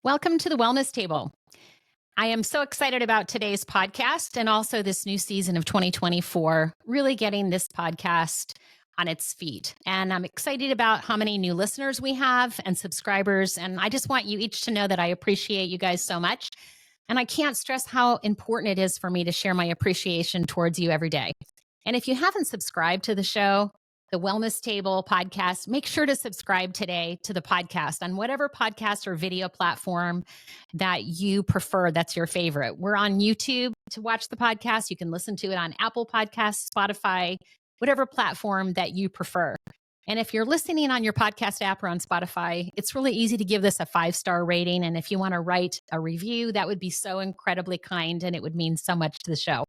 Welcome to the Wellness Table. I am so excited about today's podcast and also this new season of 2024, really getting this podcast on its feet. And I'm excited about how many new listeners we have and subscribers. And I just want you each to know that I appreciate you guys so much. And I can't stress how important it is for me to share my appreciation towards you every day. And if you haven't subscribed to the show, the Wellness Table podcast, make sure to subscribe today to the podcast on whatever podcast or video platform that you prefer. That's your favorite. We're on YouTube to watch the podcast. You can listen to it on Apple Podcasts, Spotify, whatever platform that you prefer. And if you're listening on your podcast app or on Spotify, it's really easy to give this a 5-star rating. And if you want to write a review, that would be so incredibly kind and it would mean so much to the show.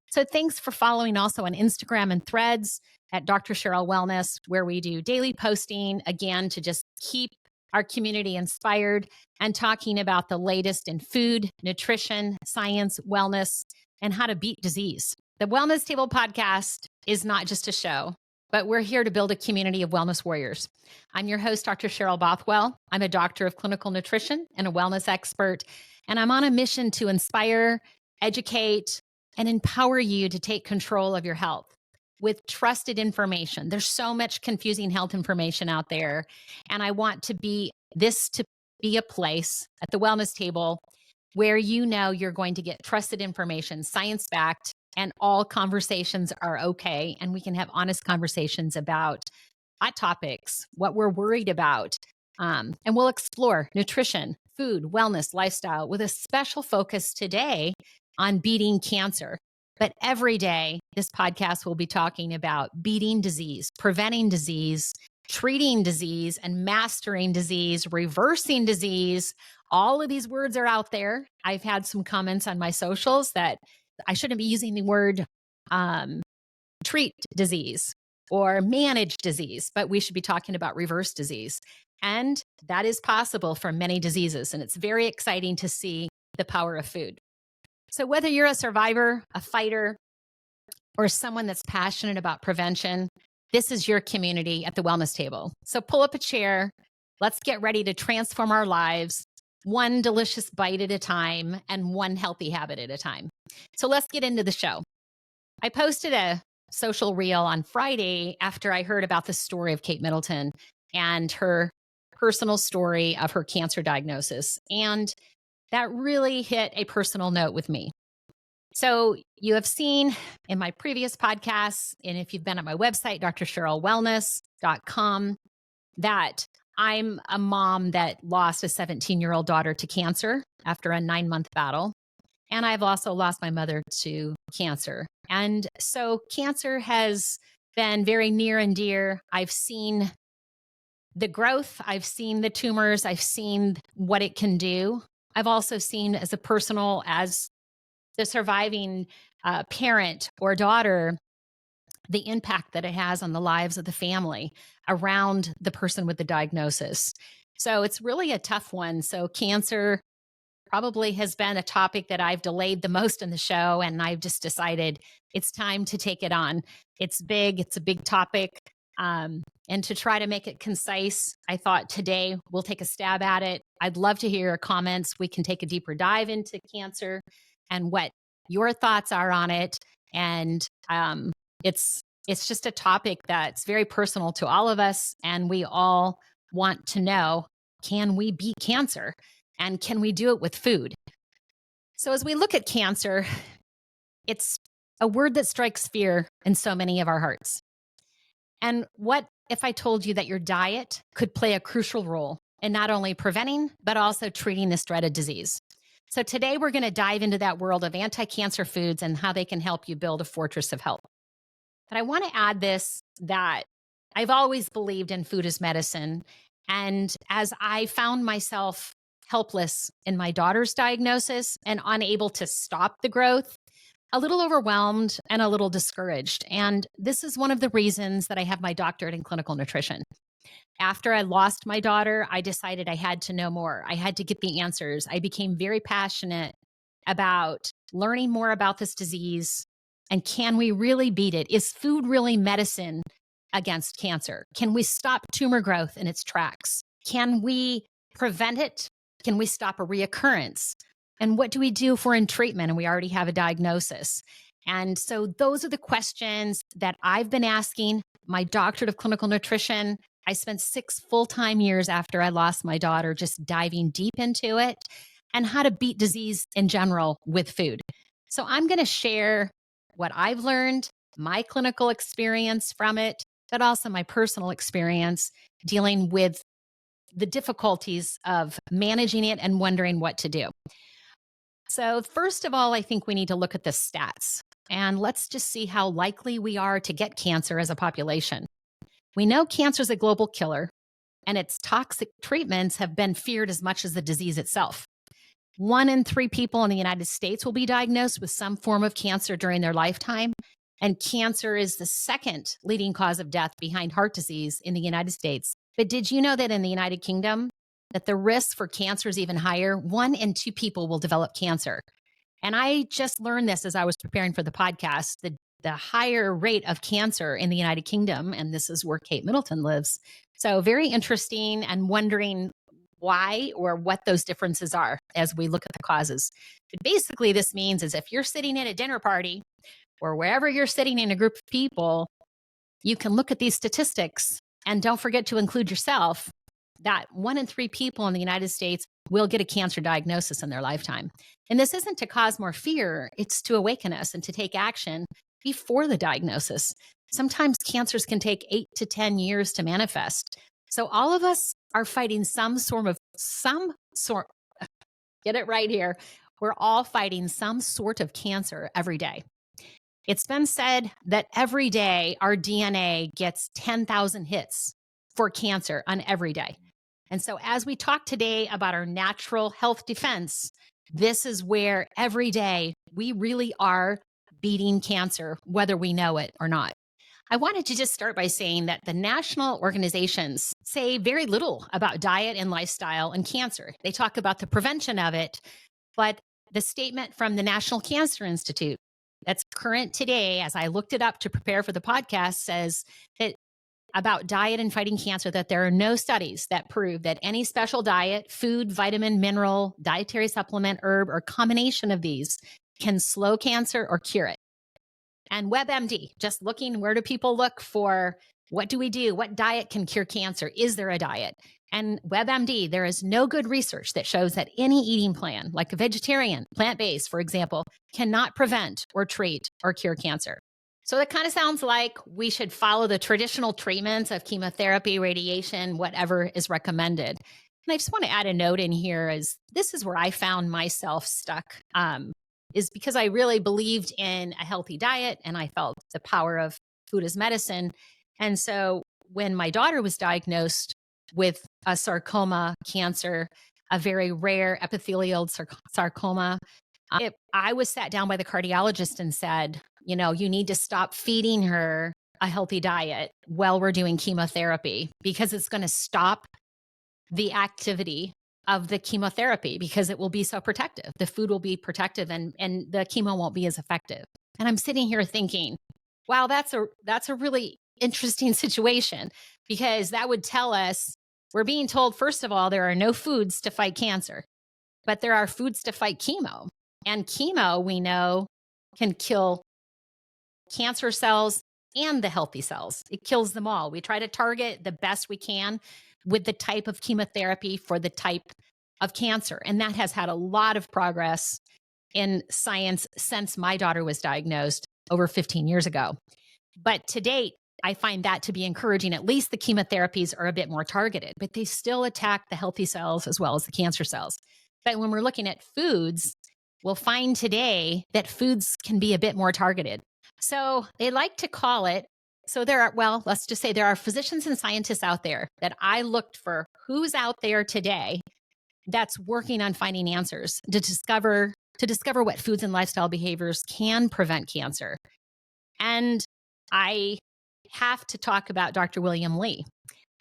So thanks for following also on Instagram and Threads at Dr. Cheryl Wellness, where we do daily posting, again, to just keep our community inspired and talking about the latest in food, nutrition, science, wellness, and how to beat disease. The Wellness Table podcast is not just a show, but we're here to build a community of wellness warriors. I'm your host, Dr. Cheryl Bothwell. I'm a doctor of clinical nutrition and a wellness expert, and I'm on a mission to inspire, educate, and empower you to take control of your health with trusted information. There's so much confusing health information out there, and I want to be a place at the Wellness Table where you know you're going to get trusted information, science-backed, and all conversations are okay, and we can have honest conversations about hot topics, what we're worried about, and we'll explore nutrition, food, wellness, lifestyle, with a special focus today on beating cancer. But every day, this podcast will be talking about beating disease, preventing disease, treating disease, and mastering disease, reversing disease. All of these words are out there. I've had some comments on my socials that I shouldn't be using the word treat disease or manage disease, but we should be talking about reverse disease. And that is possible for many diseases. And it's very exciting to see the power of food. So whether you're a survivor, a fighter, or someone that's passionate about prevention, this is your community at the Wellness Table. So pull up a chair. Let's get ready to transform our lives, one delicious bite at a time and one healthy habit at a time. So let's get into the show. I posted a social reel on Friday after I heard about the story of Kate Middleton and her personal story of her cancer diagnosis. And that really hit a personal note with me. So you have seen in my previous podcasts, and if you've been at my website, drcherylwellness.com, that I'm a mom that lost a 17-year-old daughter to cancer after a 9-month battle. And I've also lost my mother to cancer. And so cancer has been very near and dear. I've seen the growth. I've seen the tumors. I've seen what it can do. I've also seen as the surviving parent or daughter, the impact that it has on the lives of the family around the person with the diagnosis. So it's really a tough one. So cancer probably has been a topic that I've delayed the most in the show, and I've just decided it's time to take it on. It's big. It's a big topic. And to try to make it concise, I thought today we'll take a stab at it. I'd love to hear your comments. We can take a deeper dive into cancer and what your thoughts are on it. And it's just a topic that's very personal to all of us. And we all want to know, can we beat cancer? And can we do it with food? So as we look at cancer, it's a word that strikes fear in so many of our hearts. And what if I told you that your diet could play a crucial role in not only preventing, but also treating this dreaded disease? So today we're going to dive into that world of anti-cancer foods and how they can help you build a fortress of health. But I want to add this, that I've always believed in food as medicine. And as I found myself helpless in my daughter's diagnosis and unable to stop the growth, a little overwhelmed and a little discouraged. And this is one of the reasons that I have my doctorate in clinical nutrition. After I lost my daughter, I decided I had to know more. I had to get the answers. I became very passionate about learning more about this disease. And can we really beat it? Is food really medicine against cancer? Can we stop tumor growth in its tracks? Can we prevent it Can we stop a reoccurrence? And what do we do if we're in treatment and we already have a diagnosis? And so those are the questions that I've been asking. My doctorate of clinical nutrition, I spent 6 full-time years after I lost my daughter just diving deep into it and how to beat disease in general with food. So I'm going to share what I've learned, my clinical experience from it, but also my personal experience dealing with the difficulties of managing it and wondering what to do. So first of all, I think we need to look at the stats. And let's just see how likely we are to get cancer as a population. We know cancer is a global killer, and its toxic treatments have been feared as much as the disease itself. 1 in 3 people in the United States will be diagnosed with some form of cancer during their lifetime. And cancer is the second leading cause of death behind heart disease in the United States. But did you know that in the United Kingdom, that the risk for cancer is even higher? 1 in 2 people will develop cancer. And I just learned this as I was preparing for the podcast, the higher rate of cancer in the United Kingdom, and this is where Kate Middleton lives. So very interesting, and wondering why or what those differences are as we look at the causes. But basically, this means is if you're sitting at a dinner party or wherever you're sitting in a group of people, you can look at these statistics and don't forget to include yourself that 1 in 3 people in the United States will get a cancer diagnosis in their lifetime. And this isn't to cause more fear, it's to awaken us and to take action before the diagnosis. Sometimes cancers can take 8 to 10 years to manifest. So all of us are fighting some sort, get it right here. We're all fighting some sort of cancer every day. It's been said that every day our DNA gets 10,000 hits for cancer on every day. And so as we talk today about our natural health defense, this is where every day we really are beating cancer, whether we know it or not. I wanted to just start by saying that the national organizations say very little about diet and lifestyle and cancer. They talk about the prevention of it, but the statement from the National Cancer Institute that's current today, as I looked it up to prepare for the podcast, says that about diet and fighting cancer, that there are no studies that prove that any special diet, food, vitamin, mineral, dietary supplement, herb, or combination of these can slow cancer or cure it. And WebMD, just looking, where do people look for what do we do? What diet can cure cancer? Is there a diet? And WebMD, there is no good research that shows that any eating plan, like a vegetarian, plant-based, for example, cannot prevent or treat or cure cancer. So that kind of sounds like we should follow the traditional treatments of chemotherapy, radiation, whatever is recommended. And I just want to add a note in here, is this is where I found myself stuck, is because I really believed in a healthy diet and I felt the power of food as medicine. And so when my daughter was diagnosed with a sarcoma cancer, a very rare epithelial sarcoma, I was sat down by the cardiologist and said, you know, you need to stop feeding her a healthy diet while we're doing chemotherapy, because it's going to stop the activity of the chemotherapy, because it will be so protective. The food will be protective and the chemo won't be as effective. And I'm sitting here thinking, wow, that's a really interesting situation, because that would tell us we're being told, first of all, there are no foods to fight cancer, but there are foods to fight chemo. And chemo, we know, can kill cancer cells and the healthy cells. It kills them all. We try to target the best we can with the type of chemotherapy for the type of cancer. And that has had a lot of progress in science since my daughter was diagnosed over 15 years ago. But to date, I find that to be encouraging. At least the chemotherapies are a bit more targeted, but they still attack the healthy cells as well as the cancer cells. But when we're looking at foods, we'll find today that foods can be a bit more targeted. So they like to call it, so there are, well, let's just say there are physicians and scientists out there that I looked for who's out there today that's working on finding answers to discover what foods and lifestyle behaviors can prevent cancer. And I have to talk about Dr. William Li.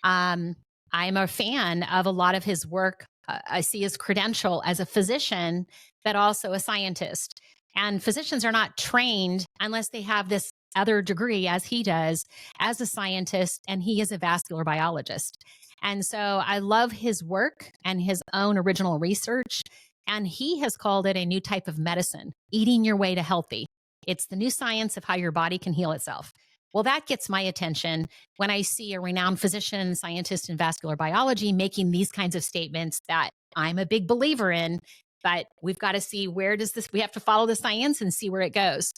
I'm a fan of a lot of his work. I see his credential as a physician, but also a scientist. And physicians are not trained unless they have this other degree, as he does, as a scientist, and he is a vascular biologist. And so I love his work and his own original research. And he has called it a new type of medicine, eating your way to healthy. It's the new science of how your body can heal itself. Well, that gets my attention when I see a renowned physician, scientist in vascular biology making these kinds of statements that I'm a big believer in, but we've got to see where does this, we have to follow the science and see where it goes.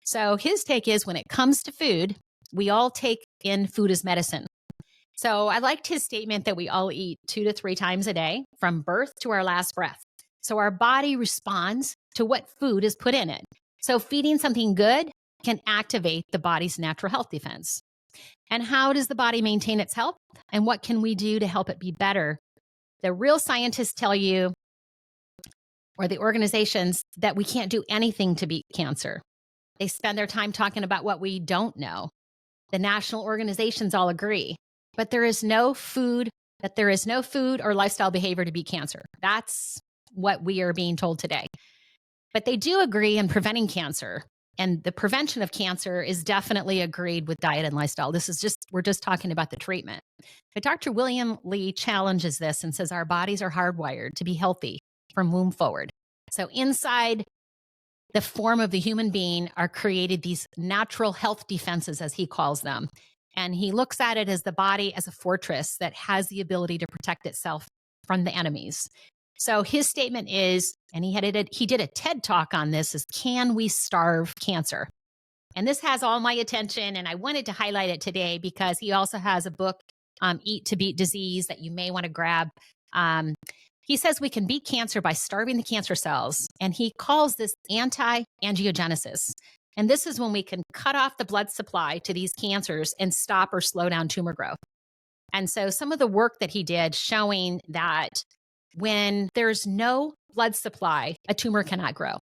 So his take is when it comes to food, we all take in food as medicine. So I liked his statement that we all eat 2 to 3 times a day from birth to our last breath. So our body responds to what food is put in it. So feeding something good can activate the body's natural health defense. And how does the body maintain its health? And what can we do to help it be better? The real scientists tell you, or the organizations, that we can't do anything to beat cancer. They spend their time talking about what we don't know. The national organizations all agree, but there is no food or lifestyle behavior to beat cancer. That's what we are being told today. But they do agree in preventing cancer. And the prevention of cancer is definitely agreed with diet and lifestyle. We're just talking about the treatment. But Dr. William Lee challenges this and says our bodies are hardwired to be healthy from womb forward. So inside the form of the human being are created these natural health defenses, as he calls them. And he looks at it as the body as a fortress that has the ability to protect itself from the enemies. So his statement is, and he did a TED talk on this, is can we starve cancer? And this has all my attention, and I wanted to highlight it today because he also has a book, Eat to Beat Disease, that you may want to grab. He says we can beat cancer by starving the cancer cells, and he calls this anti-angiogenesis. And this is when we can cut off the blood supply to these cancers and stop or slow down tumor growth. And so some of the work that he did showing that when there's no blood supply, a tumor cannot grow.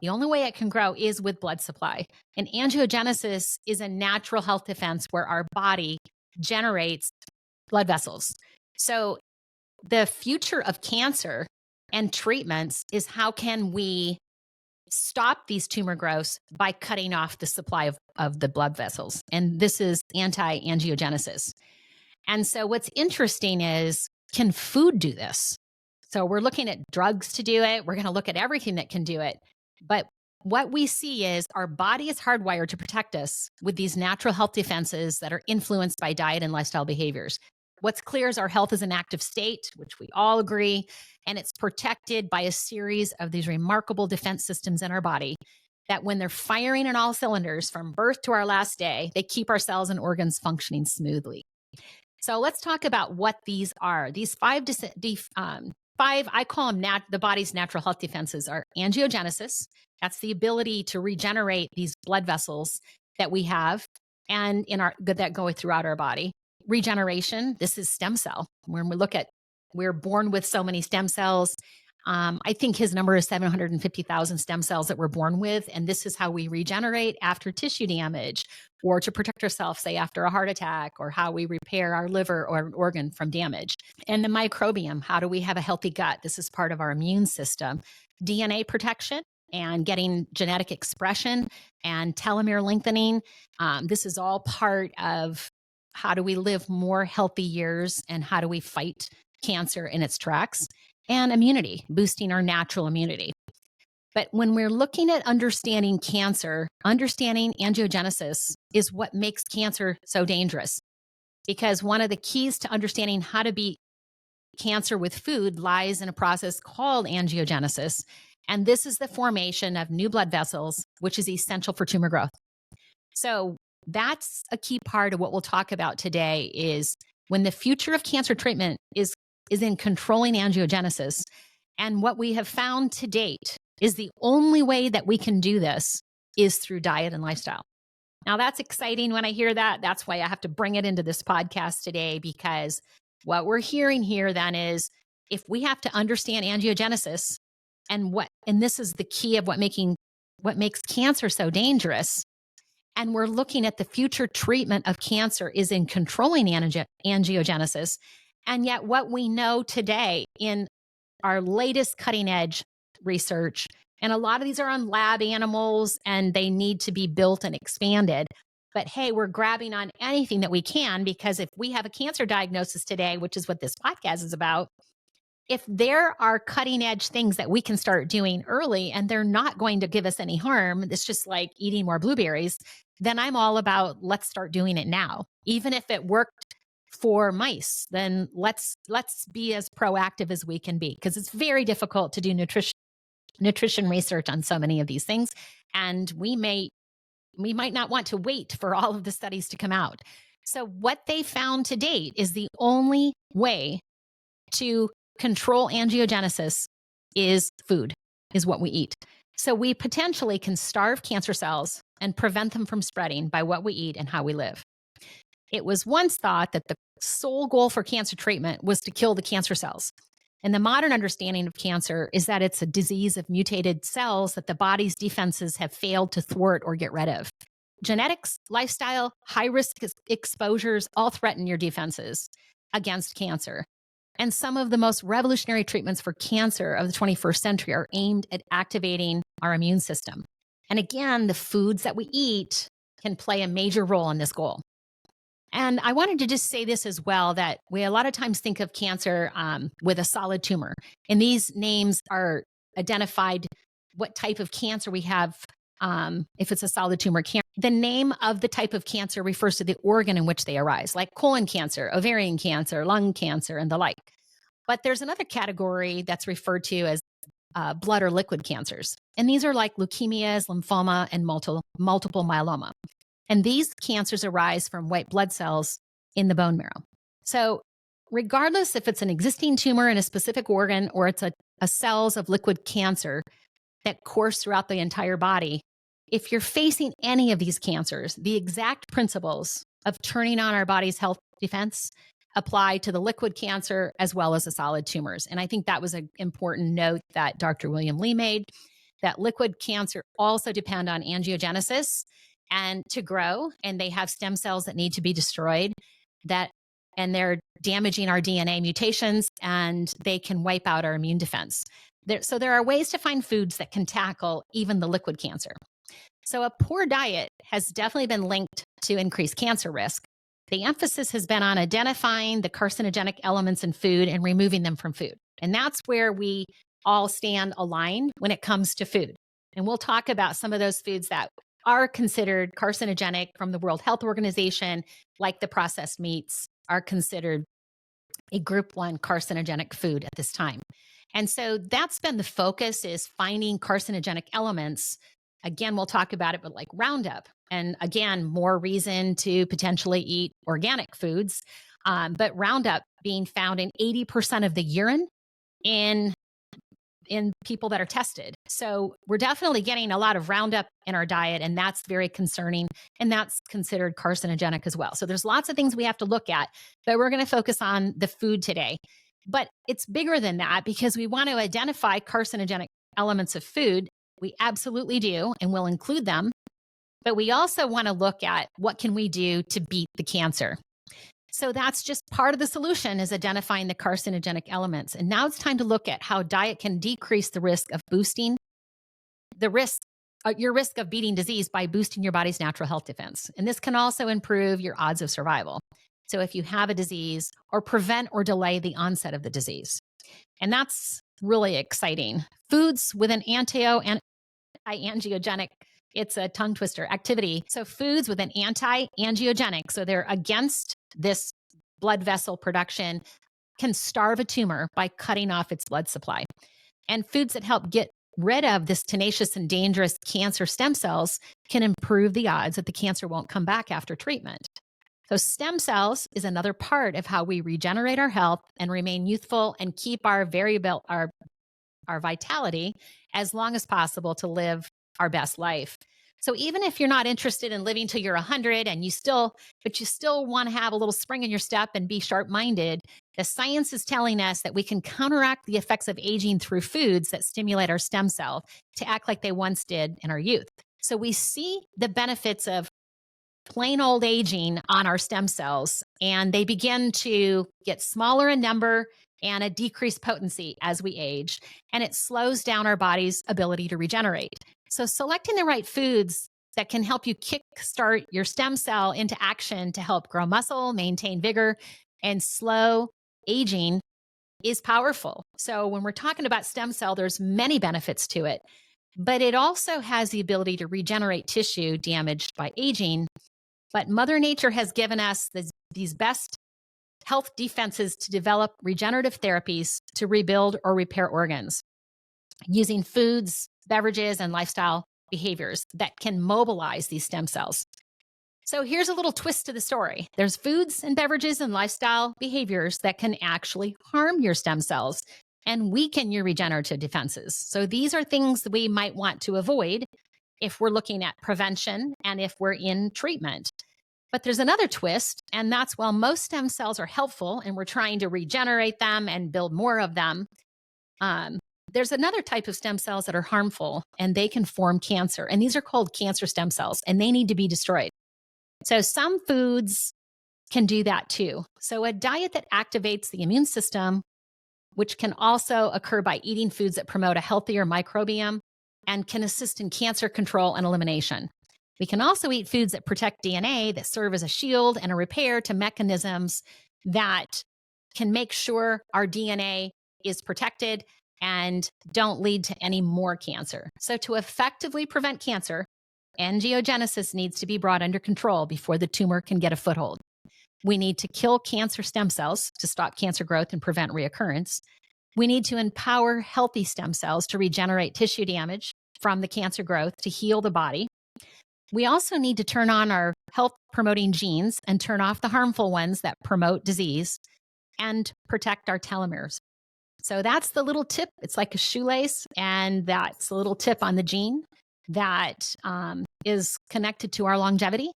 The only way it can grow is with blood supply. And angiogenesis is a natural health defense where our body generates blood vessels. So the future of cancer and treatments is how can we stop these tumor growths by cutting off the supply of the blood vessels. And this is anti-angiogenesis. And so what's interesting is, can food do this? So we're looking at drugs to do it. We're going to look at everything that can do it. But what we see is our body is hardwired to protect us with these natural health defenses that are influenced by diet and lifestyle behaviors. What's clear is our health is an active state, which we all agree, and it's protected by a series of these remarkable defense systems in our body that when they're firing in all cylinders from birth to our last day, they keep our cells and organs functioning smoothly. So let's talk about what these are. These five, I call them the body's natural health defenses, are angiogenesis. That's the ability to regenerate these blood vessels that we have and that go throughout our body. Regeneration, this is stem cell. When we look at, we're born with so many stem cells. I think his number is 750,000 stem cells that we're born with. And this is how we regenerate after tissue damage or to protect ourselves, say after a heart attack, or how we repair our liver or an organ from damage. And the microbiome, how do we have a healthy gut? This is part of our immune system. DNA protection and getting genetic expression and telomere lengthening. This is all part of how do we live more healthy years and how do we fight cancer in its tracks. And immunity, boosting our natural immunity. But when we're looking at understanding cancer, understanding angiogenesis is what makes cancer so dangerous. Because one of the keys to understanding how to beat cancer with food lies in a process called angiogenesis. And this is the formation of new blood vessels, which is essential for tumor growth. So that's a key part of what we'll talk about today is when the future of cancer treatment is in controlling angiogenesis. And what we have found to date is the only way that we can do this is through diet and lifestyle. Now that's exciting when I hear that. That's why I have to bring it into this podcast today, because what we're hearing here then is if we have to understand angiogenesis and this is the key of what makes cancer so dangerous. And we're looking at the future treatment of cancer is in controlling angiogenesis. And yet what we know today in our latest cutting edge research, and a lot of these are on lab animals and they need to be built and expanded, But hey, we're grabbing on anything that we can, because if we have a cancer diagnosis today, which is what this podcast is about, if there are cutting edge things that we can start doing early and they're not going to give us any harm, it's just like eating more blueberries, then I'm all about let's start doing it now. Even if it worked for mice, then let's be as proactive as we can be, because it's very difficult to do nutrition research on so many of these things. And we might not want to wait for all of the studies to come out. So what they found to date is the only way to control angiogenesis is food, is what we eat. So we potentially can starve cancer cells and prevent them from spreading by what we eat and how we live. It was once thought that the sole goal for cancer treatment was to kill the cancer cells. And the modern understanding of cancer is that it's a disease of mutated cells that the body's defenses have failed to thwart or get rid of. Genetics, lifestyle, high-risk exposures all threaten your defenses against cancer. And some of the most revolutionary treatments for cancer of the 21st century are aimed at activating our immune system. And again, the foods that we eat can play a major role in this goal. And I wanted to just say this as well, that we a lot of times think of cancer with a solid tumor. And these names are identified what type of cancer we have. If it's a solid tumor cancer, the name of the type of cancer refers to the organ in which they arise, like colon cancer, ovarian cancer, lung cancer, and the like. But there's another category that's referred to as blood or liquid cancers. And these are like leukemias, lymphoma, and multiple myeloma. And these cancers arise from white blood cells in the bone marrow. So regardless if it's an existing tumor in a specific organ or it's a cells of liquid cancer that course throughout the entire body, if you're facing any of these cancers, the exact principles of turning on our body's health defense apply to the liquid cancer as well as the solid tumors. And I think that was an important note that Dr. William Li made, that liquid cancer also depend on angiogenesis and to grow, and they have stem cells that need to be destroyed, and they're damaging our DNA mutations, and they can wipe out our immune defense. So there are ways to find foods that can tackle even the liquid cancer. So a poor diet has definitely been linked to increased cancer risk. The emphasis has been on identifying the carcinogenic elements in food and removing them from food. And that's where we all stand aligned when it comes to food. And we'll talk about some of those foods that are considered carcinogenic from the World Health Organization, like the processed meats, are considered a group 1 carcinogenic food at this time. And so that's been the focus, is finding carcinogenic elements. Again, we'll talk about it, but like Roundup. And again, more reason to potentially eat organic foods. But Roundup being found in 80% of the urine in people that are tested. So we're definitely getting a lot of Roundup in our diet, and that's very concerning. And that's considered carcinogenic as well. So there's lots of things we have to look at, but we're going to focus on the food today. But it's bigger than that, because we want to identify carcinogenic elements of food. We absolutely do, and we'll include them. But we also want to look at what can we do to beat the cancer. So that's just part of the solution, is identifying the carcinogenic elements. And now it's time to look at how diet can decrease the risk of your risk of beating disease by boosting your body's natural health defense. And this can also improve your odds of survival. So if you have a disease, or prevent or delay the onset of the disease. And that's really exciting. Foods with an anti-angiogenic, it's a tongue twister, activity. So foods with an anti-angiogenic, so they're against this blood vessel production, can starve a tumor by cutting off its blood supply. And foods that help get rid of this tenacious and dangerous cancer stem cells can improve the odds that the cancer won't come back after treatment. So stem cells is another part of how we regenerate our health and remain youthful and keep our vitality as long as possible to live our best life. So even if you're not interested in living till you're 100 and you still want to have a little spring in your step and be sharp-minded, the science is telling us that we can counteract the effects of aging through foods that stimulate our stem cell to act like they once did in our youth. So we see the benefits of plain old aging on our stem cells, and they begin to get smaller in number and a decreased potency as we age, and it slows down our body's ability to regenerate. So selecting the right foods that can help you kickstart your stem cell into action to help grow muscle, maintain vigor, and slow aging is powerful. So when we're talking about stem cell, there's many benefits to it, but it also has the ability to regenerate tissue damaged by aging. But Mother Nature has given us these best health defenses to develop regenerative therapies to rebuild or repair organs using foods, beverages, and lifestyle behaviors that can mobilize these stem cells. So here's a little twist to the story. There's foods and beverages and lifestyle behaviors that can actually harm your stem cells and weaken your regenerative defenses. So these are things that we might want to avoid if we're looking at prevention and if we're in treatment. But there's another twist, and that's while most stem cells are helpful and we're trying to regenerate them and build more of them, there's another type of stem cells that are harmful and they can form cancer. And these are called cancer stem cells and they need to be destroyed. So some foods can do that too. So a diet that activates the immune system, which can also occur by eating foods that promote a healthier microbiome and can assist in cancer control and elimination. We can also eat foods that protect DNA, that serve as a shield and a repair to mechanisms that can make sure our DNA is protected and don't lead to any more cancer. So to effectively prevent cancer, angiogenesis needs to be brought under control before the tumor can get a foothold. We need to kill cancer stem cells to stop cancer growth and prevent reoccurrence. We need to empower healthy stem cells to regenerate tissue damage from the cancer growth to heal the body. We also need to turn on our health-promoting genes and turn off the harmful ones that promote disease and protect our telomeres. So that's the little tip. It's like a shoelace, and that's a little tip on the gene that is connected to our longevity.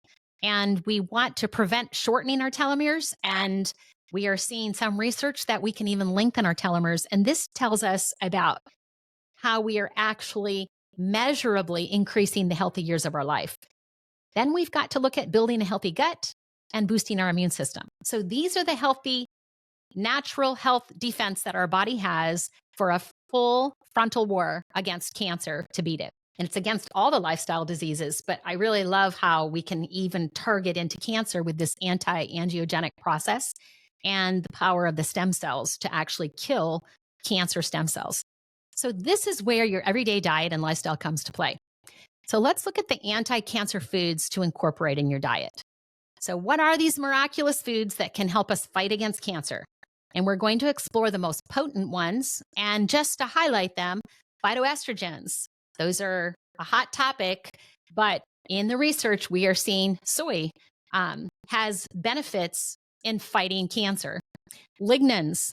And we want to prevent shortening our telomeres. And we are seeing some research that we can even lengthen our telomeres. And this tells us about how we are actually measurably increasing the healthy years of our life. Then we've got to look at building a healthy gut and boosting our immune system. So these are the healthy, natural health defense that our body has for a full frontal war against cancer to beat it. And it's against all the lifestyle diseases, but I really love how we can even target into cancer with this anti-angiogenic process and the power of the stem cells to actually kill cancer stem cells. So this is where your everyday diet and lifestyle comes to play. So let's look at the anti-cancer foods to incorporate in your diet. So what are these miraculous foods that can help us fight against cancer? And we're going to explore the most potent ones. And just to highlight them, phytoestrogens. Those are a hot topic, but in the research, we are seeing soy has benefits in fighting cancer. Lignans,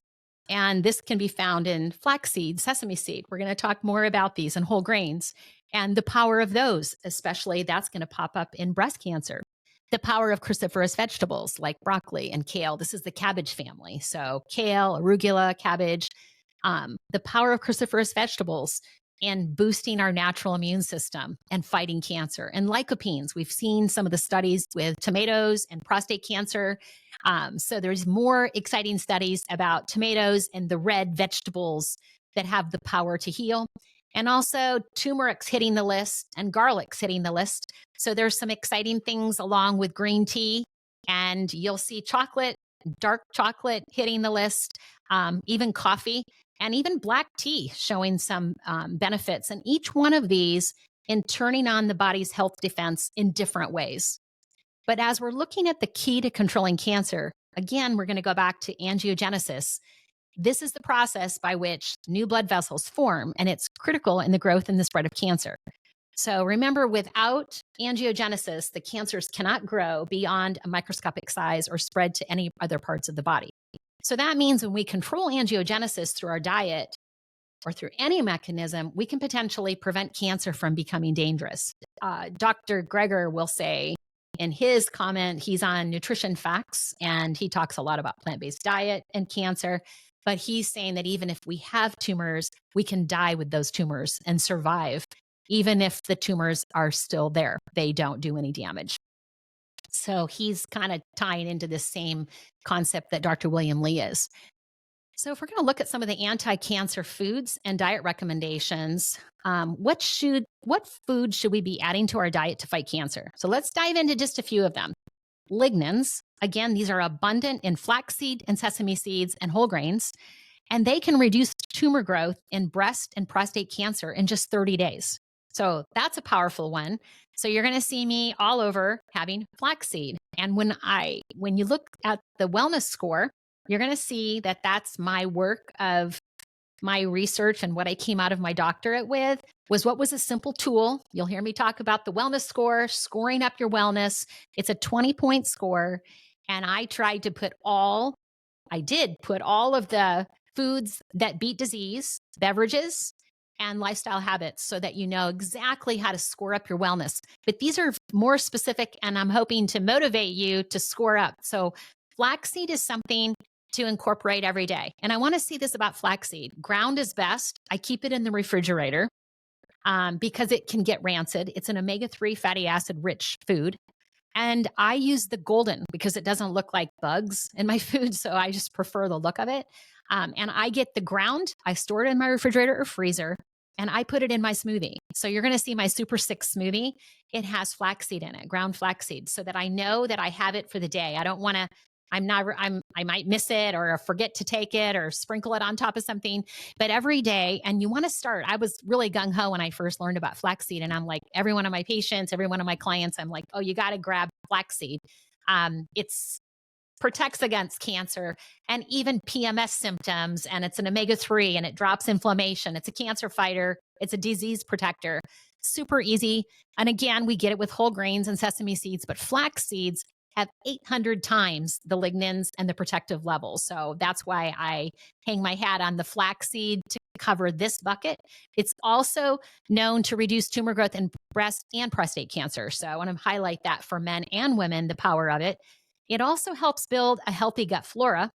and this can be found in flaxseed, sesame seed. We're going to talk more about these and whole grains and the power of those, especially that's going to pop up in breast cancer. The power of cruciferous vegetables like broccoli and kale. This is the cabbage family. So kale, arugula, cabbage. The power of cruciferous vegetables in boosting our natural immune system and fighting cancer. And lycopenes, we've seen some of the studies with tomatoes and prostate cancer. So there's more exciting studies about tomatoes and the red vegetables that have the power to heal. And also turmeric's hitting the list and garlic's hitting the list. So there's some exciting things along with green tea, and you'll see chocolate, dark chocolate hitting the list, even coffee, and even black tea showing some benefits. And each one of these in turning on the body's health defense in different ways. But as we're looking at the key to controlling cancer, again, we're going to go back to angiogenesis. This is the process by which new blood vessels form, and it's critical in the growth and the spread of cancer. So remember, without angiogenesis, the cancers cannot grow beyond a microscopic size or spread to any other parts of the body. So that means when we control angiogenesis through our diet or through any mechanism, we can potentially prevent cancer from becoming dangerous. Dr. Greger will say in his comment, he's on Nutrition Facts, and he talks a lot about plant-based diet and cancer. But he's saying that even if we have tumors, we can die with those tumors and survive, even if the tumors are still there. They don't do any damage. So he's kind of tying into this same concept that Dr. William Li is. So, if we're going to look at some of the anti-cancer foods and diet recommendations, what food should we be adding to our diet to fight cancer? So, let's dive into just a few of them. Lignans, again, these are abundant in flaxseed and sesame seeds and whole grains, and they can reduce tumor growth in breast and prostate cancer in just 30 days. So that's a powerful one. So you're going to see me all over having flaxseed. And when you look at the wellness score, you're going to see that that's my work of my research, and what I came out of my doctorate with was what was a simple tool. You'll hear me talk about the wellness score, scoring up your wellness. It's a 20-point score. And I did put all of the foods that beat disease, beverages, and lifestyle habits so that you know exactly how to score up your wellness. But these are more specific, and I'm hoping to motivate you to score up. So flaxseed is something to incorporate every day. And I want to see this about flaxseed. Ground is best. I keep it in the refrigerator because it can get rancid. It's an omega-3 fatty acid rich food. And I use the golden because it doesn't look like bugs in my food. So I just prefer the look of it. And I get the ground, I store it in my refrigerator or freezer, and I put it in my smoothie. So you're going to see my Super 6 smoothie. It has flaxseed in it, ground flaxseed, so that I know that I have it for the day. I don't want to, I might miss it or forget to take it or sprinkle it on top of something, but every day. And you want to start. I was really gung ho when I first learned about flaxseed. And I'm like, every one of my patients, every one of my clients, I'm like, oh, you got to grab flaxseed. It's protects against cancer and even PMS symptoms. And it's an omega-3 and it drops inflammation. It's a cancer fighter. It's a disease protector. Super easy. And again, we get it with whole grains and sesame seeds, but flax seeds have 800 times the lignans and the protective levels. So that's why I hang my hat on the flaxseed to cover this bucket. It's also known to reduce tumor growth in breast and prostate cancer. So I want to highlight that for men and women, the power of it. It also helps build a healthy gut flora.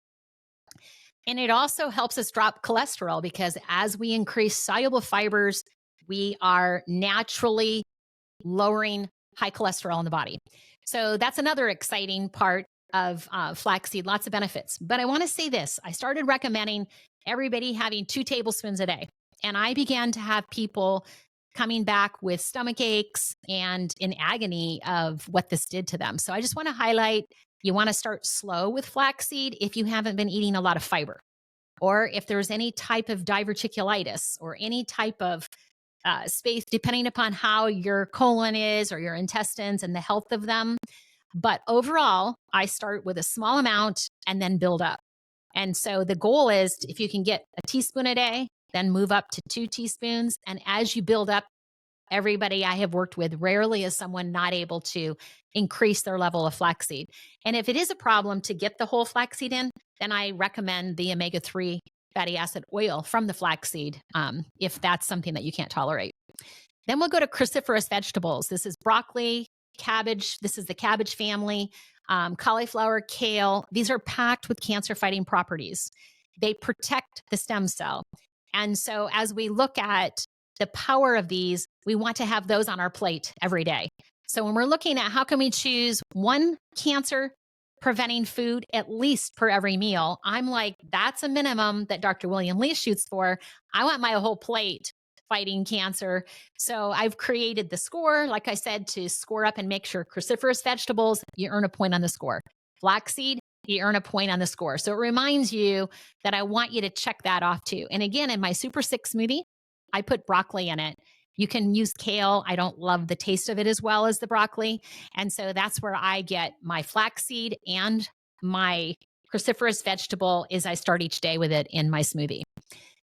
And it also helps us drop cholesterol because as we increase soluble fibers, we are naturally lowering high cholesterol in the body. So that's another exciting part of flaxseed, lots of benefits. But I want to say this, I started recommending everybody having 2 tablespoons a day. And I began to have people coming back with stomach aches and in agony of what this did to them. So I just want to highlight, you want to start slow with flaxseed if you haven't been eating a lot of fiber, or if there's any type of diverticulitis or any type of space, depending upon how your colon is or your intestines and the health of them. But overall, I start with a small amount and then build up. And so the goal is if you can get a teaspoon a day, then move up to 2 teaspoons. And as you build up, everybody I have worked with rarely is someone not able to increase their level of flaxseed. And if it is a problem to get the whole flaxseed in, then I recommend the omega-3 fatty acid oil from the flaxseed if that's something that you can't tolerate. Then we'll go to cruciferous vegetables. This is broccoli, cabbage. This is the cabbage family, cauliflower, kale. These are packed with cancer-fighting properties. They protect the stem cell. And so as we look at the power of these, we want to have those on our plate every day. So when we're looking at how can we choose one cancer preventing food at least per every meal, I'm like, that's a minimum that Dr. William Lee shoots for. I want my whole plate fighting cancer. So I've created the score, like I said, to score up and make sure cruciferous vegetables, you earn a point on the score. Flaxseed, you earn a point on the score. So it reminds you that I want you to check that off too. And again, in my Super 6 smoothie, I put broccoli in it. You can use kale. I don't love the taste of it as well as the broccoli. And so that's where I get my flaxseed and my cruciferous vegetable is I start each day with it in my smoothie.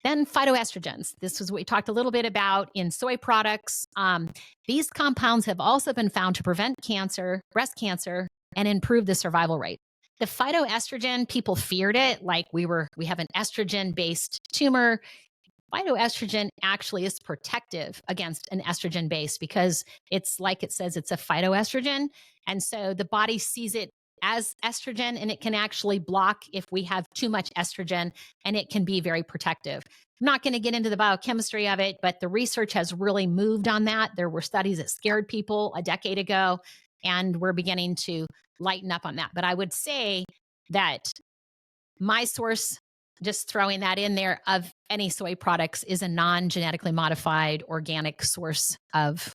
Then phytoestrogens. This is what we talked a little bit about in soy products. These compounds have also been found to prevent cancer, breast cancer, and improve the survival rate. The phytoestrogen, people feared it, like we have an estrogen-based tumor. Phytoestrogen actually is protective against an estrogen-based because it's like it says, it's a phytoestrogen. And so the body sees it as estrogen and it can actually block if we have too much estrogen, and it can be very protective. I'm not going to get into the biochemistry of it, but the research has really moved on that. There were studies that scared people a decade ago, and we're beginning to lighten up on that. But I would say that my source just throwing that in there, of any soy products is a non-genetically modified organic source of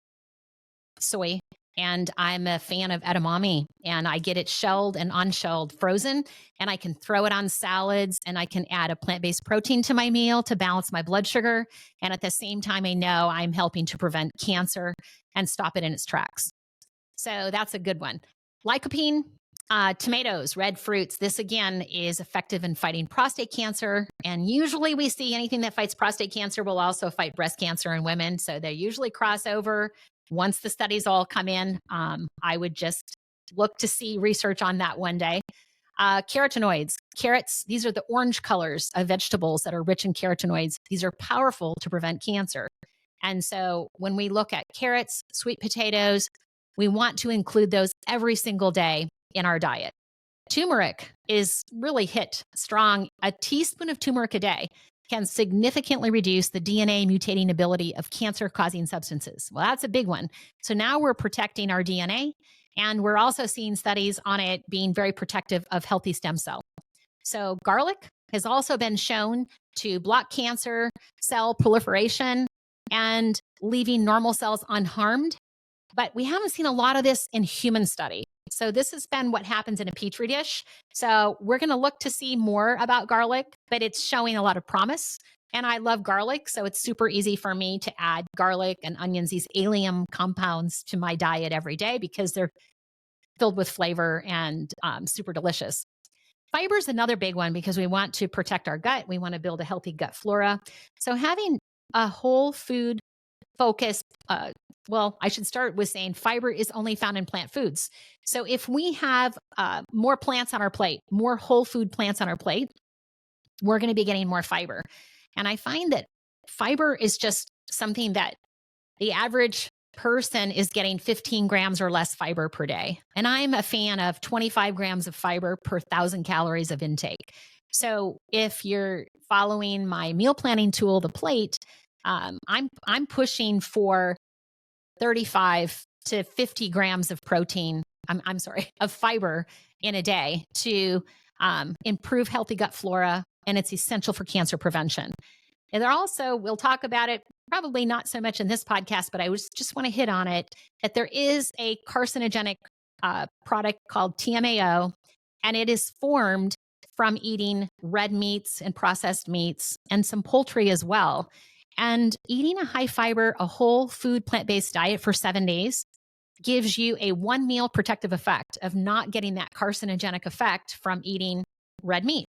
soy. And I'm a fan of edamame, and I get it shelled and unshelled frozen, and I can throw it on salads, and I can add a plant-based protein to my meal to balance my blood sugar. And at the same time, I know I'm helping to prevent cancer and stop it in its tracks. So that's a good one. Lycopene, tomatoes, red fruits. This again is effective in fighting prostate cancer. And usually we see anything that fights prostate cancer will also fight breast cancer in women. So they usually cross over. Once the studies all come in, I would just look to see research on that one day. Carotenoids, carrots, these are the orange colors of vegetables that are rich in carotenoids. These are powerful to prevent cancer. And so when we look at carrots, sweet potatoes, we want to include those every single day in our diet. Turmeric is really hit strong. A teaspoon of turmeric a day can significantly reduce the DNA mutating ability of cancer-causing substances. Well, that's a big one. So now we're protecting our DNA, and we're also seeing studies on it being very protective of healthy stem cell. So garlic has also been shown to block cancer cell proliferation and leaving normal cells unharmed. But we haven't seen a lot of this in human study. So this has been what happens in a petri dish. So we're going to look to see more about garlic, but it's showing a lot of promise. And I love garlic, so it's super easy for me to add garlic and onions, these allium compounds, to my diet every day because they're filled with flavor and super delicious. Fiber is another big one because we want to protect our gut. We want to build a healthy gut flora. So having a whole food focus, well, I should start with saying fiber is only found in plant foods. So if we have more plants on our plate, more whole food plants on our plate, we're going to be getting more fiber. And I find that fiber is just something that the average person is getting 15 grams or less fiber per day. And I'm a fan of 25 grams of fiber per 1,000 calories of intake. So if you're following my meal planning tool, the plate, I'm pushing for 35 to 50 grams of protein, I'm sorry, of fiber in a day to improve healthy gut flora, and it's essential for cancer prevention. And there also, we'll talk about it, probably not so much in this podcast, but I just want to hit on it, that there is a carcinogenic product called TMAO, and it is formed from eating red meats and processed meats and some poultry as well. And eating a high fiber, a whole food plant-based diet for 7 days gives you a one meal protective effect of not getting that carcinogenic effect from eating red meat.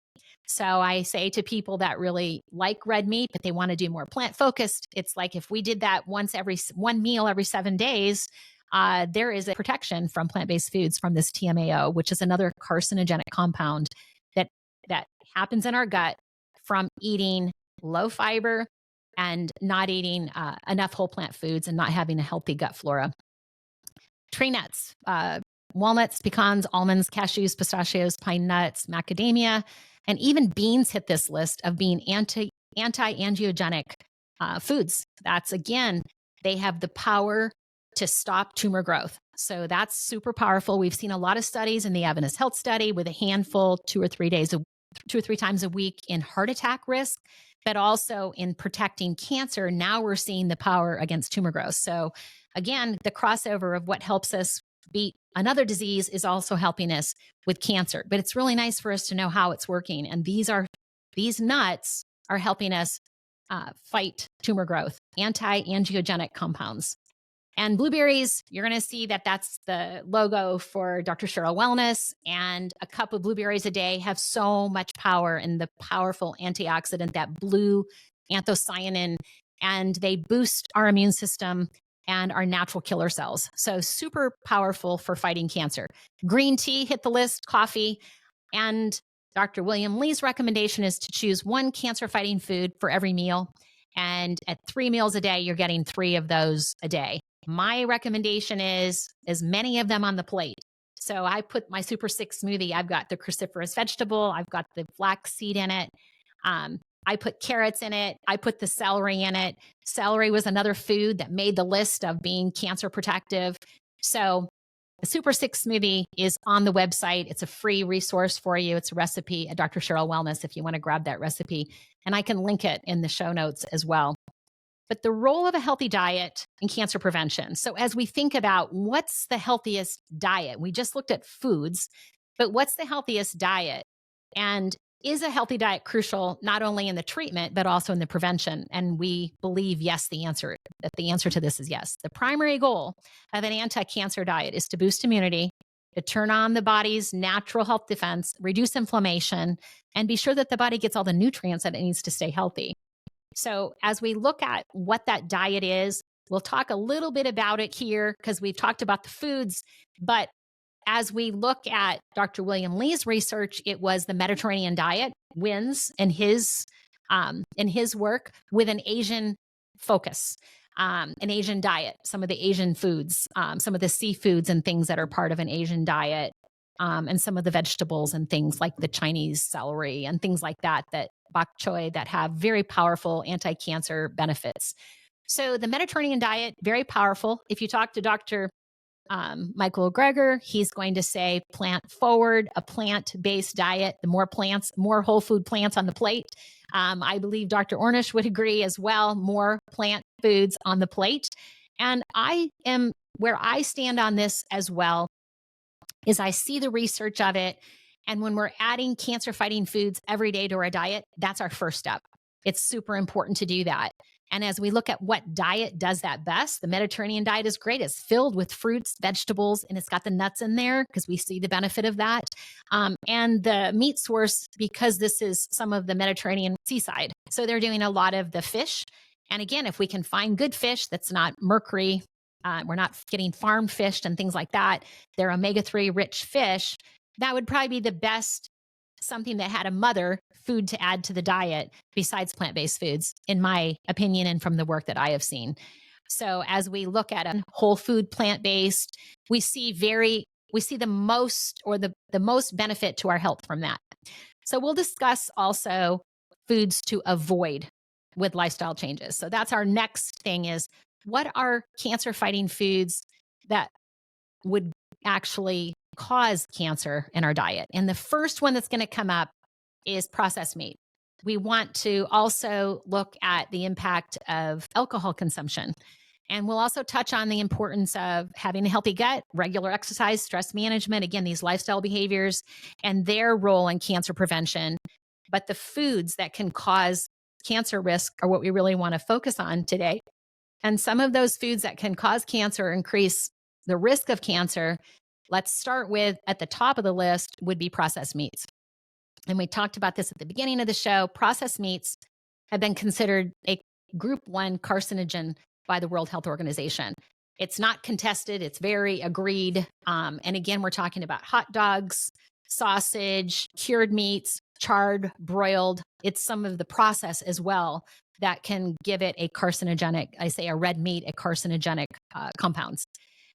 So I say to people that really like red meat, but they want to do more plant focused, it's like if we did that one meal every 7 days, there is a protection from plant-based foods from this TMAO, which is another carcinogenic compound that happens in our gut from eating low fiber and not eating enough whole plant foods and not having a healthy gut flora. Tree nuts, walnuts, pecans, almonds, cashews, pistachios, pine nuts, macadamia, and even beans hit this list of being anti-angiogenic foods. That's, again, they have the power to stop tumor growth. So that's super powerful. We've seen a lot of studies in the Adventist Health Study with a handful 2 or 3 times a week in heart attack risk, but also in protecting cancer. Now we're seeing the power against tumor growth. So again, the crossover of what helps us beat another disease is also helping us with cancer. But it's really nice for us to know how it's working. And these nuts are helping us fight tumor growth, anti-angiogenic compounds. And blueberries, you're going to see that that's the logo for Dr. Cheryl Wellness. And a cup of blueberries a day have so much power in the powerful antioxidant, that blue anthocyanin, and they boost our immune system and our natural killer cells. So super powerful for fighting cancer. Green tea hit the list, coffee, and Dr. William Lee's recommendation is to choose one cancer-fighting food for every meal. And at 3 meals a day, you're getting 3 of those a day. My recommendation is as many of them on the plate. So I put my Super 6 smoothie, I've got the cruciferous vegetable, I've got the flaxseed in it. I put carrots in it. I put the celery in it. Celery was another food that made the list of being cancer protective. So The Super 6 smoothie is on the website. It's a free resource for you. It's a recipe at Dr. Cheryl Wellness if you want to grab that recipe. And I can link it in the show notes as well. But the role of a healthy diet in cancer prevention. So as we think about what's the healthiest diet, we just looked at foods, but what's the healthiest diet? And is a healthy diet crucial not only in the treatment, but also in the prevention? And we believe, yes, the answer to this is yes. The primary goal of an anti-cancer diet is to boost immunity, to turn on the body's natural health defense, reduce inflammation, and be sure that the body gets all the nutrients that it needs to stay healthy. So as we look at what that diet is, we'll talk a little bit about it here because we've talked about the foods, but as we look at Dr. William Lee's research, it was the Mediterranean diet wins in his work with an Asian focus, an Asian diet, some of the Asian foods, some of the seafoods and things that are part of an Asian diet, and some of the vegetables and things like the Chinese celery and things like that, that bok choy, that have very powerful anti-cancer benefits. So the Mediterranean diet, very powerful. If you talk to Dr. Michael Greger, he's going to say plant forward, a plant-based diet. The more plants, more whole food plants on the plate. I believe Dr. Ornish would agree as well, more plant foods on the plate. And where I stand on this as well is I see the research of it. And when we're adding cancer-fighting foods every day to our diet, that's our first step. It's super important to do that. And as we look at what diet does that best, the Mediterranean diet is great. It's filled with fruits, vegetables, and it's got the nuts in there because we see the benefit of that. And the meat source, because this is some of the Mediterranean seaside. So they're doing a lot of the fish. And again, if we can find good fish that's not mercury, we're not getting farm fished and things like that, they're omega-3 rich fish, that would probably be the best, something that had a mother food to add to the diet besides plant-based foods, in my opinion, and from the work that I have seen. So as we look at a whole food plant-based, we see the most benefit to our health from that. So we'll discuss also foods to avoid with lifestyle changes. So that's our next thing, is what are cancer-fighting foods that would actually cause cancer in our diet? And the first one that's going to come up is processed meat. We want to also look at the impact of alcohol consumption. And we'll also touch on the importance of having a healthy gut, regular exercise, stress management, again, these lifestyle behaviors and their role in cancer prevention. But the foods that can cause cancer risk are what we really want to focus on today. And some of those foods that can cause cancer, increase the risk of cancer, let's start with, at the top of the list would be processed meats. And we talked about this at the beginning of the show. Processed meats have been considered a group 1 carcinogen by the World Health Organization. It's not contested. It's very agreed. And again, we're talking about hot dogs, sausage, cured meats, charred, broiled. It's some of the process as well that can give it a carcinogenic, I say a red meat, a carcinogenic compounds.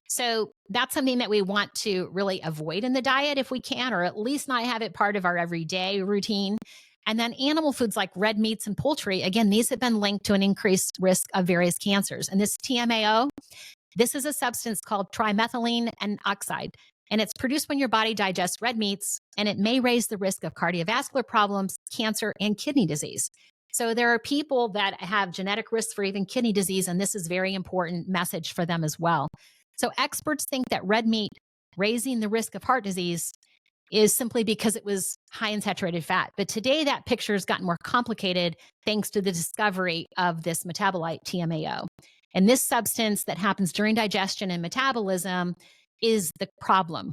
So that's something that we want to really avoid in the diet if we can, or at least not have it part of our everyday routine. And then animal foods like red meats and poultry, again, these have been linked to an increased risk of various cancers. And this TMAO, this is a substance called trimethylene and oxide. And it's produced when your body digests red meats, and it may raise the risk of cardiovascular problems, cancer, and kidney disease. So there are people that have genetic risk for even kidney disease, and this is a very important message for them as well. So experts think that red meat raising the risk of heart disease is simply because it was high in saturated fat. But today that picture has gotten more complicated thanks to the discovery of this metabolite, TMAO. And this substance that happens during digestion and metabolism is the problem.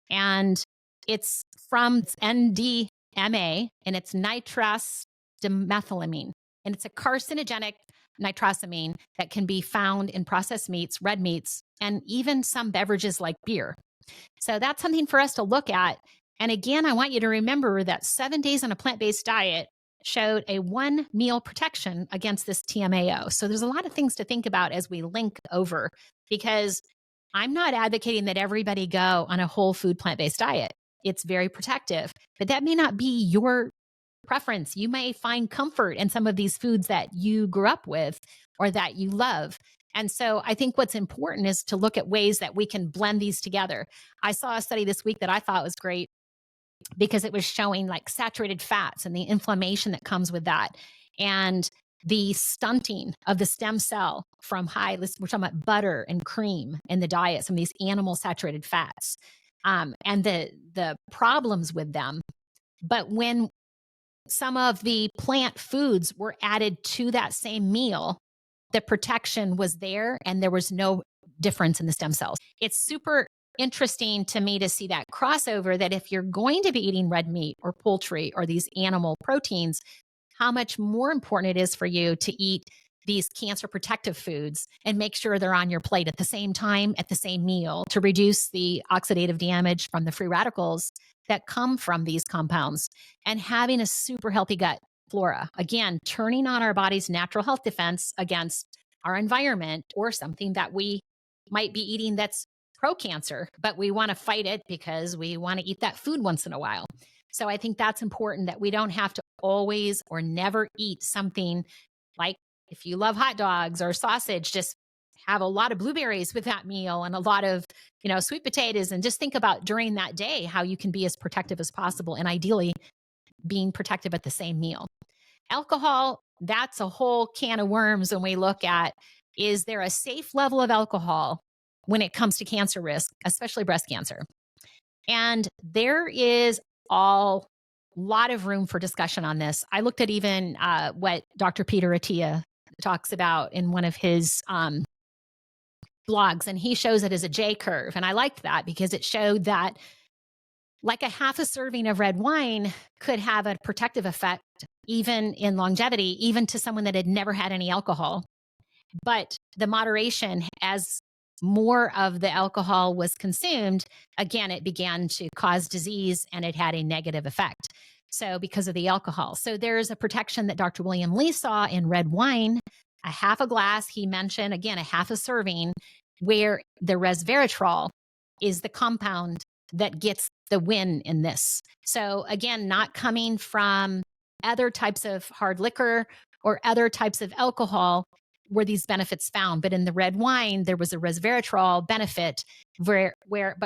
And it's from NDMA, and it's nitrosamine. And it's a carcinogenic nitrosamine that can be found in processed meats, red meats, and even some beverages like beer. So that's something for us to look at. And again, I want you to remember that 7 days on a plant-based diet showed a 1 meal protection against this TMAO. So there's a lot of things to think about as we link over, because I'm not advocating that everybody go on a whole food plant-based diet. It's very protective, but that may not be your preference. You may find comfort in some of these foods that you grew up with or that you love. And so I think what's important is to look at ways that we can blend these together. I saw a study this week that I thought was great because it was showing like saturated fats and the inflammation that comes with that. And the stunting of the stem cell from we're talking about butter and cream in the diet, some of these animal saturated fats, and the problems with them. But when some of the plant foods were added to that same meal, the protection was there and there was no difference in the stem cells. It's super interesting to me to see that crossover, that if you're going to be eating red meat or poultry or these animal proteins, how much more important it is for you to eat these cancer protective foods and make sure they're on your plate at the same time, at the same meal, to reduce the oxidative damage from the free radicals that come from these compounds, and having a super healthy gut flora. Again, turning on our body's natural health defense against our environment or something that we might be eating that's pro-cancer, but we want to fight it because we want to eat that food once in a while. So I think that's important, that we don't have to always or never eat something like, if you love hot dogs or sausage, just have a lot of blueberries with that meal and a lot of, sweet potatoes, and just think about during that day how you can be as protective as possible, and ideally being protective at the same meal. Alcohol, that's a whole can of worms when we look at, is there a safe level of alcohol when it comes to cancer risk, especially breast cancer? And there is a lot of room for discussion on this. I looked at even what Dr. Peter Attia talks about in one of his blogs, and he shows it as a J curve. And I liked that because it showed that like a half a serving of red wine could have a protective effect, even in longevity, even to someone that had never had any alcohol. But the moderation, as more of the alcohol was consumed, again, it began to cause disease and it had a negative effect. So because of the alcohol. So there's a protection that Dr. William Lee saw in red wine, a half a glass, he mentioned, again, a half a serving, where the resveratrol is the compound that gets the win in this. So again, not coming from other types of hard liquor or other types of alcohol were these benefits found. But in the red wine, there was a resveratrol benefit but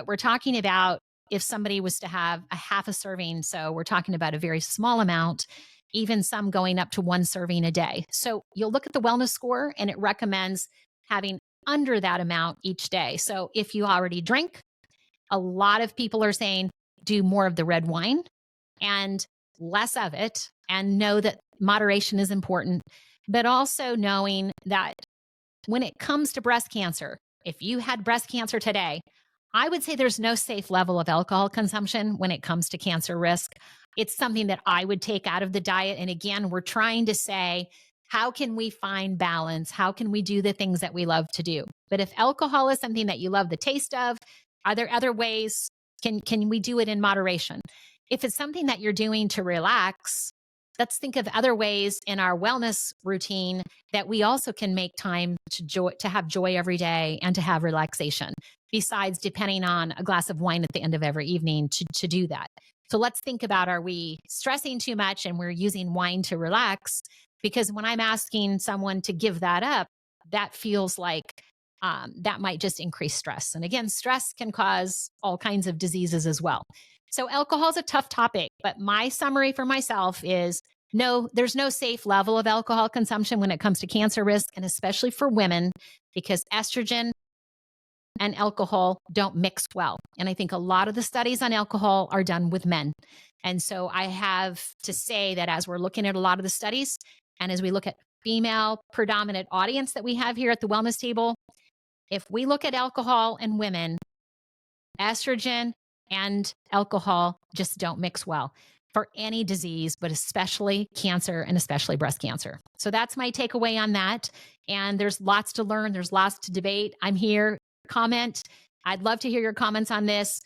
we're talking about if somebody was to have a half a serving, so we're talking about a very small amount, even some going up to one serving a day. So you'll look at the wellness score and it recommends having under that amount each day. So if you already drink, a lot of people are saying do more of the red wine and less of it, and know that moderation is important, but also knowing that when it comes to breast cancer, if you had breast cancer today, I would say there's no safe level of alcohol consumption when it comes to cancer risk. It's something that I would take out of the diet. And again, we're trying to say, how can we find balance? How can we do the things that we love to do? But if alcohol is something that you love the taste of, are there other ways? Can we do it in moderation? If it's something that you're doing to relax, let's think of other ways in our wellness routine that we also can make time to have joy every day and to have relaxation, besides depending on a glass of wine at the end of every evening to do that. So let's think about, are we stressing too much and we're using wine to relax? Because when I'm asking someone to give that up, that feels like that might just increase stress. And again, stress can cause all kinds of diseases as well. So alcohol is a tough topic, but my summary for myself is no, there's no safe level of alcohol consumption when it comes to cancer risk, and especially for women, because estrogen and alcohol don't mix well. And I think a lot of the studies on alcohol are done with men. And so I have to say that as we're looking at a lot of the studies, and as we look at female predominant audience that we have here at the wellness table, if we look at alcohol and women, estrogen and alcohol just don't mix well for any disease, but especially cancer and especially breast cancer. So that's my takeaway on that. And there's lots to learn. There's lots to debate. I'm here. Comment. I'd love to hear your comments on this.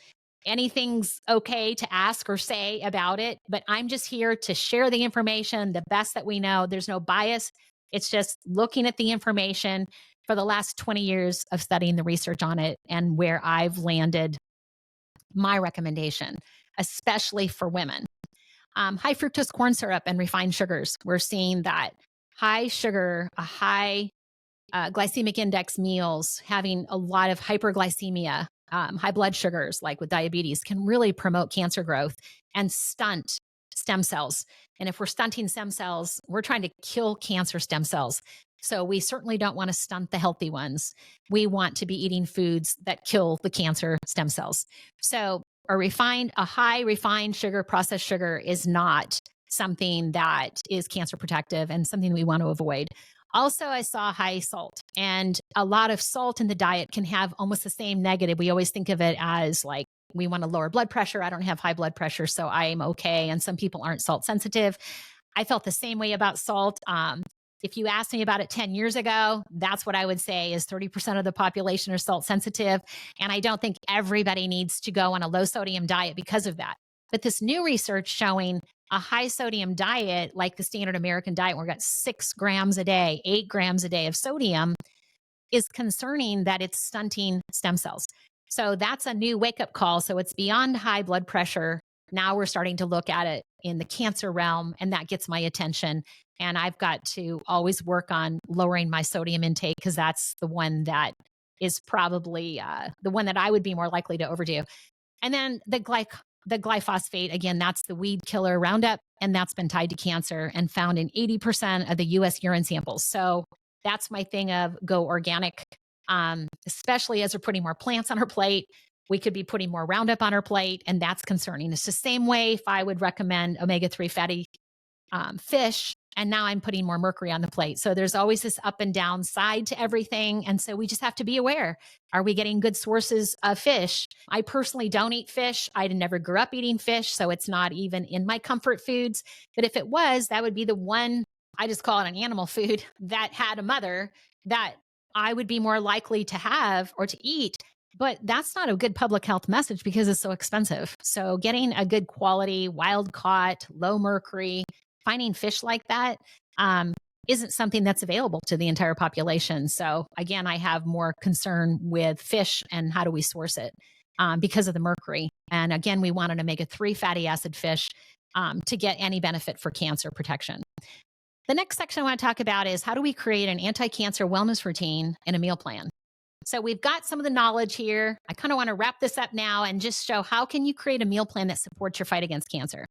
Anything's okay to ask or say about it, but I'm just here to share the information, the best that we know. There's no bias. It's just looking at the information for the last 20 years of studying the research on it and where I've landed my recommendation, especially for women. High fructose corn syrup and refined sugars. We're seeing that high sugar, a high glycemic index meals, having a lot of hyperglycemia, high blood sugars, like with diabetes, can really promote cancer growth and stunt stem cells. And if we're stunting stem cells, we're trying to kill cancer stem cells. So we certainly don't want to stunt the healthy ones. We want to be eating foods that kill the cancer stem cells. So a high refined sugar, processed sugar is not something that is cancer protective and something we want to avoid. Also, I saw high salt, and a lot of salt in the diet can have almost the same negative. We always think of it as like, we want to lower blood pressure. I don't have high blood pressure, so I'm okay. And some people aren't salt sensitive. I felt the same way about salt. If you asked me about it 10 years ago, that's what I would say is 30% of the population are salt sensitive. And I don't think everybody needs to go on a low sodium diet because of that. But this new research showing a high sodium diet, like the standard American diet, where we got 6 grams a day, 8 grams a day of sodium, is concerning that it's stunting stem cells. So that's a new wake up call. So it's beyond high blood pressure. Now we're starting to look at it in the cancer realm, and that gets my attention. And I've got to always work on lowering my sodium intake because that's the one that is probably the one that I would be more likely to overdo. And then the glyphosate, again, that's the weed killer Roundup, and that's been tied to cancer and found in 80% of the US urine samples. So that's my thing of go organic, especially as we're putting more plants on our plate. We could be putting more Roundup on our plate, and that's concerning. It's the same way if I would recommend omega-3 fatty fish, and now I'm putting more mercury on the plate. So there's always this up and down side to everything. And so we just have to be aware. Are we getting good sources of fish? I personally don't eat fish. I never grew up eating fish, so it's not even in my comfort foods. But if it was, that would be the one, I just call it an animal food, that had a mother that I would be more likely to have or to eat. But that's not a good public health message because it's so expensive. So getting a good quality, wild caught, low mercury, finding fish like that isn't something that's available to the entire population. So again, I have more concern with fish and how do we source it because of the mercury. And again, we want an omega-3 fatty acid fish to get any benefit for cancer protection. The next section I want to talk about is how do we create an anti-cancer wellness routine in a meal plan? So we've got some of the knowledge here. I kind of want to wrap this up now and just show how can you create a meal plan that supports your fight against cancer.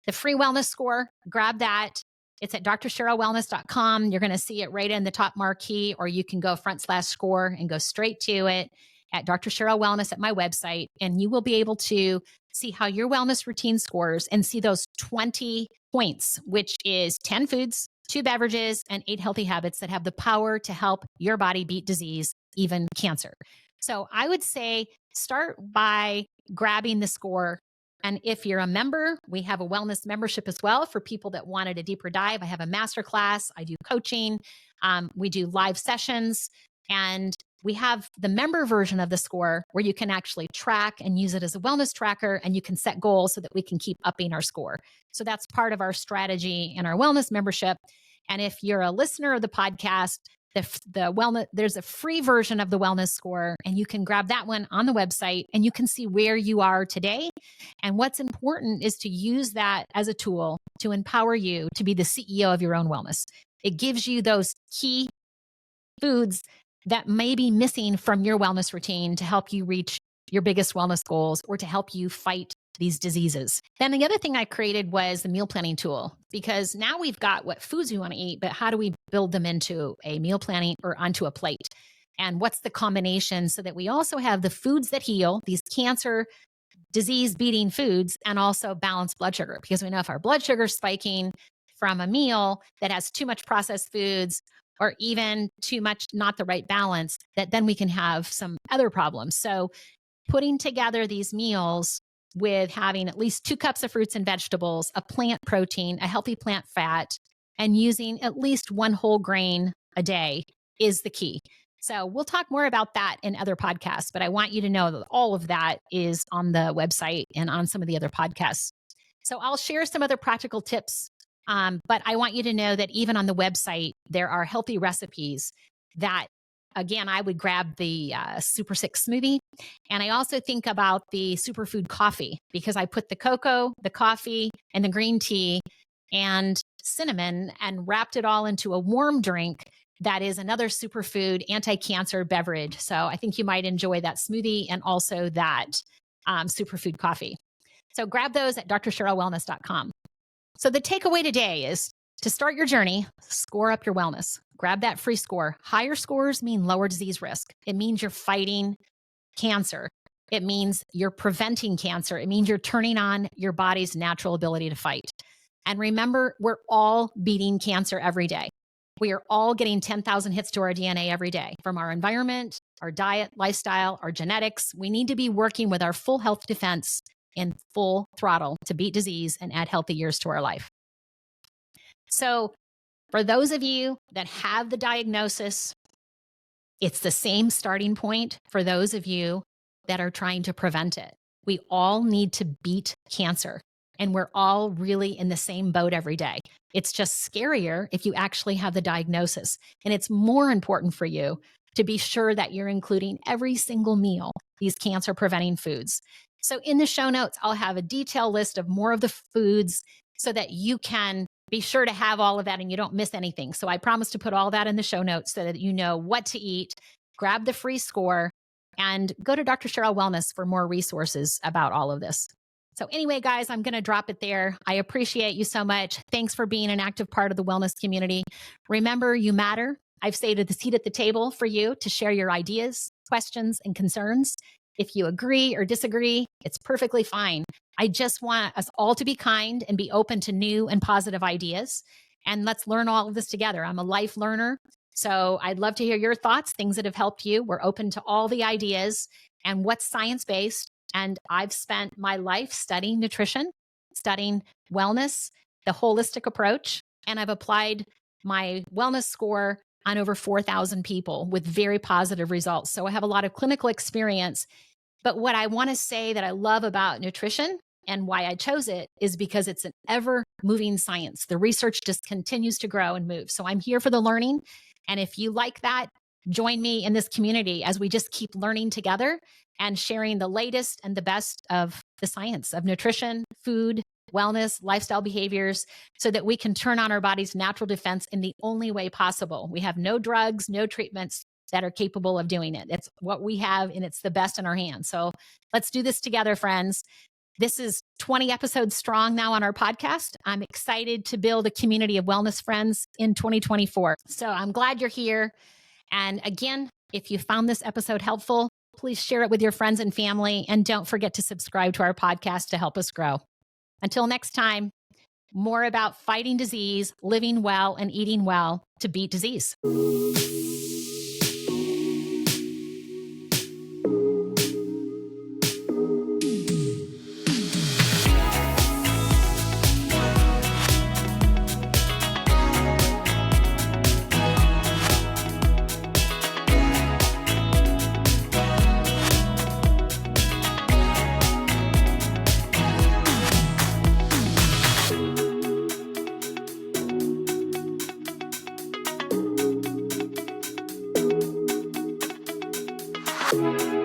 The free wellness score, grab that. It's at drcherylwellness.com. You're going to see it right in the top marquee, or you can go /score and go straight to it at Dr. Cheryl Wellness at my website. And you will be able to see how your wellness routine scores and see those 20 points, which is 10 foods, 2 beverages, and 8 healthy habits that have the power to help your body beat disease, even cancer. So I would say start by grabbing the score. And if you're a member, we have a wellness membership as well for people that wanted a deeper dive. I have a masterclass. I do coaching. We do live sessions. And we have the member version of the score where you can actually track and use it as a wellness tracker, and you can set goals so that we can keep upping our score. So that's part of our strategy in our wellness membership. And if you're a listener of the podcast, the wellness, there's a free version of the wellness score, and you can grab that one on the website and you can see where you are today. And what's important is to use that as a tool to empower you to be the CEO of your own wellness. It gives you those key foods that may be missing from your wellness routine to help you reach your biggest wellness goals or to help you fight these diseases. Then the other thing I created was the meal planning tool, because now we've got what foods we want to eat, but how do we build them into a meal planning or onto a plate? And what's the combination so that we also have the foods that heal, these cancer disease beating foods, and also balanced blood sugar? Because we know if our blood sugar is spiking from a meal that has too much processed foods or even too much, not the right balance, that then we can have some other problems. So putting together these meals with having at least 2 cups of fruits and vegetables, a plant protein, a healthy plant fat, and using at least 1 whole grain a day is the key. So we'll talk more about that in other podcasts, but I want you to know that all of that is on the website and on some of the other podcasts. So I'll share some other practical tips, but I want you to know that even on the website, there are healthy recipes that again, I would grab the Super 6 smoothie. And I also think about the superfood coffee because I put the cocoa, the coffee, and the green tea and cinnamon and wrapped it all into a warm drink that is another superfood anti-cancer beverage. So I think you might enjoy that smoothie and also that superfood coffee. So grab those at drcherylwellness.com. So the takeaway today is to start your journey, score up your wellness. Grab that free score. Higher scores mean lower disease risk. It means you're fighting cancer. It means you're preventing cancer. It means you're turning on your body's natural ability to fight. And remember, we're all beating cancer every day. We are all getting 10,000 hits to our DNA every day from our environment, our diet, lifestyle, our genetics. We need to be working with our full health defense in full throttle to beat disease and add healthy years to our life. So for those of you that have the diagnosis, it's the same starting point for those of you that are trying to prevent it. We all need to beat cancer, and we're all really in the same boat every day. It's just scarier if you actually have the diagnosis. And it's more important for you to be sure that you're including every single meal these cancer preventing foods. So in the show notes, I'll have a detailed list of more of the foods so that you can be sure to have all of that and you don't miss anything. So I promise to put all that in the show notes so that you know what to eat. Grab the free score and go to Dr. Cheryl Wellness for more resources about all of this. So anyway, guys, I'm going to drop it there. I appreciate you so much. Thanks for being an active part of the wellness community. Remember, you matter. I've saved a seat at the table for you to share your ideas, questions, and concerns. If you agree or disagree, it's perfectly fine. I just want us all to be kind and be open to new and positive ideas. And let's learn all of this together. I'm a life learner, so I'd love to hear your thoughts, things that have helped you. We're open to all the ideas and what's science-based. And I've spent my life studying nutrition, studying wellness, the holistic approach, and I've applied my wellness score on over 4,000 people with very positive results. So I have a lot of clinical experience. But what I want to say that I love about nutrition and why I chose it is because it's an ever-moving science. The research just continues to grow and move. So I'm here for the learning. And if you like that, join me in this community as we just keep learning together and sharing the latest and the best of the science of nutrition, food, wellness, lifestyle behaviors, so that we can turn on our body's natural defense in the only way possible. We have no drugs, no treatments that are capable of doing it. It's what we have, and it's the best in our hands. So let's do this together, friends. This is 20 episodes strong now on our podcast. I'm excited to build a community of wellness friends in 2024. So I'm glad you're here. And again, if you found this episode helpful, please share it with your friends and family. And don't forget to subscribe to our podcast to help us grow. Until next time, more about fighting disease, living well, and eating well to beat disease. Bye.